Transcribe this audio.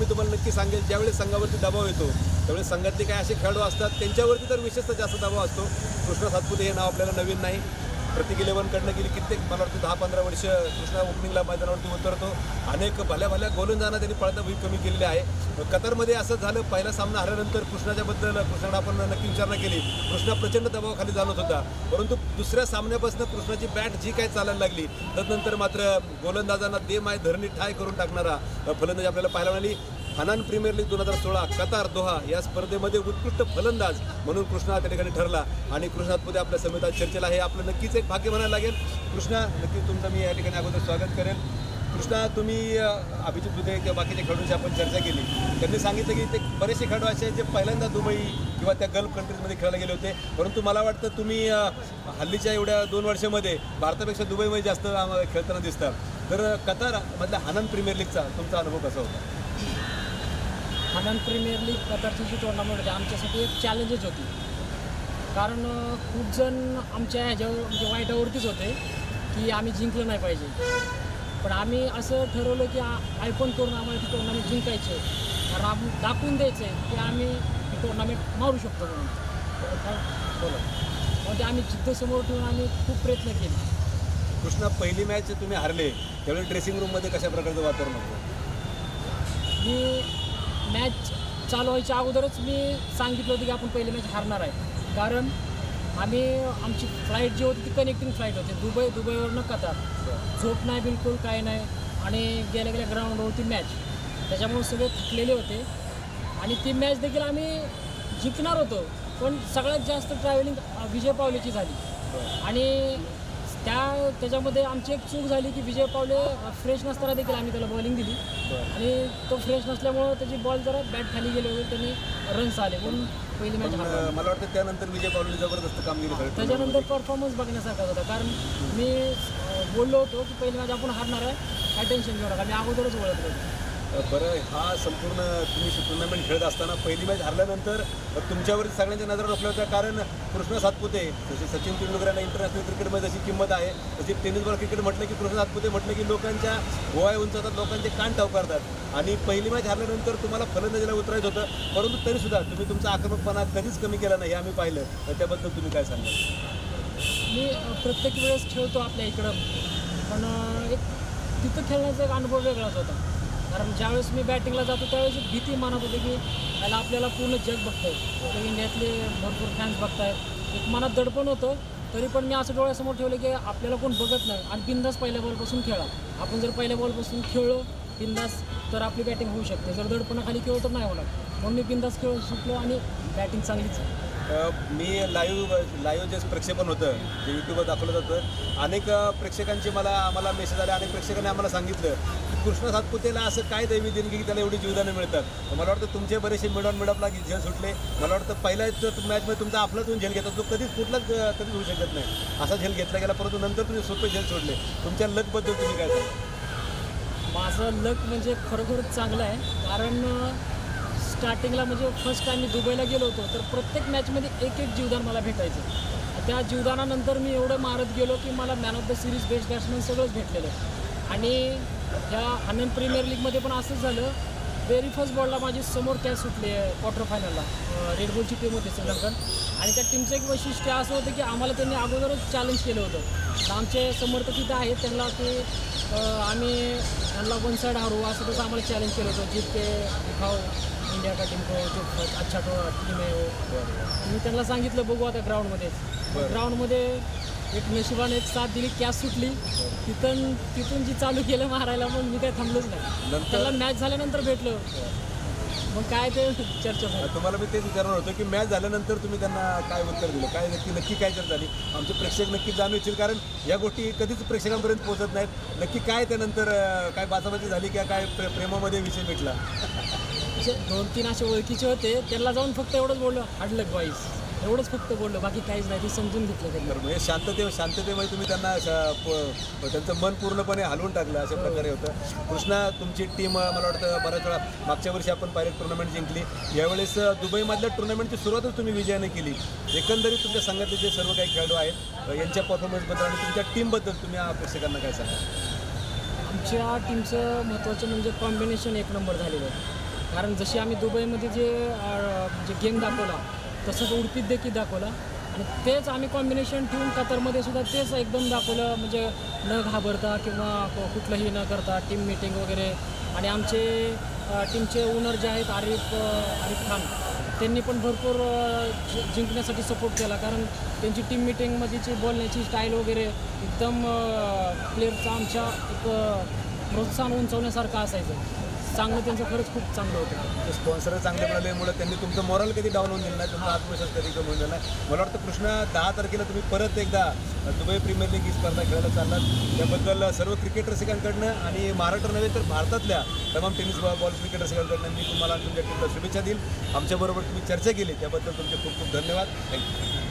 मी तुम्हाला नक्की सांगेल, ज्यावेळेस संघावरती दबाव येतो त्यावेळेस संघातले काही असे खेळाडू असतात त्यांच्यावरती तर विशेषतः जास्त दबाव असतो. कृष्णा सातपुते हे नाव आपल्याला नवीन नाही. प्रतीक 11कडनं गेली कित्येक, मला वाटतं 10-15 वर्ष कृष्णा ओपनिंगला मैदानावरती उतरतो. अनेक भल्या गोलंदाजांना त्यांनी पळता कमी केलेली आहे. कतारमध्ये असं झालं, पहिला सामना हरल्यानंतर कृष्णाला आपण नक्की विचारणा केली. कृष्णा प्रचंड दबावाखाली जाणवत होता, परंतु दुसऱ्या सामन्यापासून कृष्णाची बॅट जी काय चालायला लागली तदनंतर मात्र गोलंदाजांना दे माय धरणी ठाय करून टाकणारा फलंदाज आपल्याला पाहायला मिळाली. Hanan premier league 2016 Qatar Doha या स्पर्धेमध्ये उत्कृष्ट फलंदाज म्हणून कृष्णा त्या ठिकाणी ठरला आणि कृष्णा सातपुते आपल्या समितीत चर्चेला हे आपलं नक्कीच एक भाग्य म्हणायला लागेल. कृष्णा, नक्कीच तुमचं मी या ठिकाणी अगोदर स्वागत करेन. कृष्णा, तुम्ही अभिजित दुधे किंवा बाकीच्या खेळाडूंची आपण चर्चा केली, त्यांनी सांगितलं की ते बरेचसे खेळाडू असे आहेत जे पहिल्यांदा दुबई किंवा त्या गल्फ कंट्रीजमध्ये खेळायला गेले होते, परंतु मला वाटतं तुम्ही हल्लीच्या एवढ्या 2 वर्षामध्ये भारतापेक्षा दुबईमध्ये जास्त खेळताना दिसतात. तर कतारमधल्या हनान प्रीमियर लीगचा तुमचा अनुभव कसा होता? हनान प्रीमियर लीग कतारची जी टुर्नामेंट होती आमच्यासाठी एक चॅलेंजच होती, कारण खूप जण आमच्या ह्याच्यावर म्हणजे वाईटावरतीच होते की आम्ही जिंकलं नाही पाहिजे. पण आम्ही असं ठरवलं की आयपण करून आम्हाला ती टुर्नामेंट जिंकायचे, दाखवून द्यायचं आहे की आम्ही ही टुर्नामेंट मारू शकतो म्हणून. बोला, म्हणजे आम्ही जिद्द समोर ठेवून आम्ही खूप प्रयत्न केले. कृष्णा, पहिली मॅच तुम्ही हारले त्यावेळी ड्रेसिंग रूममध्ये कशा प्रकारचं वातावरण होतं? मी मॅच चालू व्हायच्या अगोदरच मी सांगितलं होतं की आपण पहिली मॅच हारणार आहे, कारण आमची फ्लाईट जी होती ती कनेक्टिंग फ्लाईट होती दुबईवरनं कतार. झोप नाही बिलकुल, काय नाही, आणि गेल्या ग्राउंड होती मॅच, त्याच्यामुळे सगळे थकलेले होते. आणि ती मॅच देखील आम्ही जिंकणार होतो, पण सगळ्यात जास्त ट्रॅव्हलिंग विजय पावलेची झाली. आणि त्याच्यामध्ये आमची एक चूक झाली की विजय पावले फ्रेश नसताना देखील आम्ही त्याला बॉलिंग दिली आणि तो फ्रेश नसल्यामुळं त्याची बॉल जरा बॅट खाली गेले वगैरे, त्यांनी रन्स आले म्हणून पहिली मॅच हारली. मला वाटतं त्यानंतर विजय पावले जबरदस्त कामगिरी झाली. त्याच्यानंतर परफॉर्मन्स बघण्यासारखा होता, कारण मी बोललो होतो की पहिली मॅच आपण हारणार आहे, काय टेन्शन घेऊ नका, मी अगोदरच ओळखलो होतो. बरं, हा संपूर्ण तुम्ही टुर्नामेंट खेळत असताना पहिली मॅच हारल्यानंतर तुमच्यावरती सगळ्यांच्या नजरा रोखल्या होत्या, कारण कृष्णा सातपुते जसे सचिन तेंडुलकर यांना इंटरनॅशनल क्रिकेटमध्ये जशी किंमत आहे तशी टेनिस बॉल क्रिकेट म्हटलं की कृष्णा सातपुते म्हटलं की लोकांच्या गोवाय उंचावतात, लोकांचे कान टावकारतात. आणि पहिली मॅच हारल्यानंतर तुम्हाला फलंदाजीला उतरायचं होतं, परंतु तरीसुद्धा तुम्ही तुमचा आक्रमकपणा कधीच कमी केला नाही हे आम्ही पाहिलं. तर त्याबद्दल तुम्ही काय सांगाल? मी प्रत्येक वेळेस खेळतो आपल्या इकडं, पण एक तिथं खेळण्याचा एक अनुभव वेगळाच होता, कारण ज्यावेळेस मी बॅटिंगला जातो त्यावेळेस एक भीती मनात होते की याला आपल्याला पूर्ण जग बघताय, इंडियातले भरपूर फॅन्स बघतायत, एक मनात दडपण होतं. तरी पण मी असं डोळ्यासमोर ठेवलं की आपल्याला कोण बघत नाही आणि बिंदास पहिल्या बॉलपासून खेळा. आपण जर पहिल्या बॉलपासून खेळलो बिंदास तर आपली बॅटिंग होऊ शकते, जर दडपणाखाली खेळलो तर नाही होणार. म्हणून मी बिंदास खेळू शिकलो आणि बॅटिंग चांगलीच. मी लाईव्ह जे प्रक्षेपण होतं जे यूट्यूबवर दाखवलं जातं, अनेक प्रेक्षकांचे आम्हाला मेसेज आले, अनेक प्रेक्षकांनी आम्हाला सांगितलं की कृष्णा सातपुतेला असं काय दैवी देणगी की त्याला एवढी जीवदानं मिळतात. मला वाटतं तुमचे बरेचसे मिडॉनला झेल सुटले. मला वाटतं पहिल्याच मॅचमध्ये तुमचा आपलातून झेल घेतात, तो कधीच होऊ शकत नाही असा झेल घेतला गेला, परंतु नंतर तुम्ही सोपे झेल सोडले. तुमच्या लकबद्दल तुम्ही काय सांगा? माझं लक म्हणजे खरोखरच चांगलं आहे, कारण स्टार्टिंगला म्हणजे फर्स्ट टाईम मी दुबईला गेलो होतो तर प्रत्येक मॅचमध्ये एक जीवदान मला भेटायचं. त्या जीवदानानंतर मी एवढं मारत गेलो की मला man of the series, best batsman सगळंच भेटलेलं. आणि ह्या हनन प्रीमियर लीगमध्ये पण असंच झालं, व्हेरी फर्स्ट बॉलला माझी समोर कॅच सुटली आहे क्वार्टर फायनलला. रेड बुलची टीम होती श्रीलंकन, आणि त्या टीमचं एक वैशिष्ट्य असं होतं की आम्हाला त्यांनी अगोदरच चॅलेंज केलं होतं. आमचे समर्थक इथं आहेत त्यांना की आम्ही त्यांना 1 साईड हारू असं तसं आम्हाला चॅलेंज केलं होतं, जितके दिखाओ इंडिया का टीम को जो अच्छा टीम आहे हो. मी त्यांना सांगितलं बघू आता ग्राउंडमध्ये एक नशिबाने एक साथ दिली, कॅच सुटली, तिथून जी चालू केलं मारायला, मग मी काय थांबलोच नाही. त्याला मॅच झाल्यानंतर भेटलं, मग काय ते चर्चा झाली. तुम्हाला मी तेच विचारणार होतं की मॅच झाल्यानंतर तुम्ही त्यांना काय उत्तर दिलं, काय नक्की काय चर्चा झाली? आमचे प्रेक्षक नक्की जाणू इच्छित, कारण या गोष्टी कधीच प्रेक्षकांपर्यंत पोहोचत नाहीत. नक्की काय त्यानंतर काय बाचाबाची झाली किंवा काय प्रेमामध्ये विषय भेटला? 2-3 असे ओळखीचे होते, त्यांना जाऊन फक्त एवढंच बोललो, हाडलक बॉईज, एवढंच फक्त बोललो, बाकी काहीच नाही. ते समजून घेतलं त्यांनी. म्हणजे शांततेमध्ये तुम्ही त्यांना त्यांचं मन पूर्णपणे हलवून टाकलं अशा प्रकारे होतं. कृष्णा, तुमची टीम मला वाटतं बऱ्याच वेळा मागच्या वर्षी आपण पायलट टुर्नामेंट जिंकली, यावेळेस दुबईमधल्या टुर्नामेंटची सुरुवातच तुम्ही विजयाने केली. एकंदरीत तुमच्या संघातले जे सर्व काही खेळाडू आहेत यांच्या परफॉर्मन्सबद्दल आणि तुमच्या टीमबद्दल तुम्ही प्रेक्षकांना काय सांगा? आमच्या टीमचं महत्त्वाचं म्हणजे कॉम्बिनेशन एक नंबर झालेलं आहे. कारण जशी आम्ही दुबईमध्ये जे गेम दाखवला तसंच उडपीत देखील दाखवला आणि तेच आम्ही कॉम्बिनेशन ठेवून कतारमध्ये सुद्धा तेच एकदम दाखवलं, म्हणजे न घाबरता किंवा कुठलंही न करता टीम मीटिंग वगैरे. आणि आमचे टीमचे ओनर जे आहेत आरिफ खान, त्यांनी पण भरपूर जिंकण्यासाठी सपोर्ट केला, कारण त्यांची टीम मिटिंगमध्येची बोलण्याची स्टाईल वगैरे एकदम प्लेअरचा आमच्या एक प्रोत्साहन उंचवण्यासारखं असायचं. चांगलं त्यांचं खरंच खूप चांगलं होतं. स्पॉन्सर चांगले मिळाल्यामुळे त्यांनी तुमचं मॉरल कधी डाऊन होऊन दिलं नाही, तुमचा आत्मविश्वास कधी कमी होऊन दिला नाही. मला वाटतं कृष्णा 10 तारखेला तुम्ही परत एकदा दुबई प्रीमियर लीग ही स्पर्धा खेळायला चाललात, त्याबद्दल सर्व क्रिकेट रसिकांकडनं आणि महाराष्ट्र नव्हे तर भारतातल्या तमाम टेनिस बॉल क्रिकेट रसिकांकडनं मी तुम्हाला तुमच्या टीमला शुभेच्छा देईल. आमच्याबरोबर तुम्ही चर्चा केली त्याबद्दल तुमचे खूप खूप धन्यवाद. थँक्यू.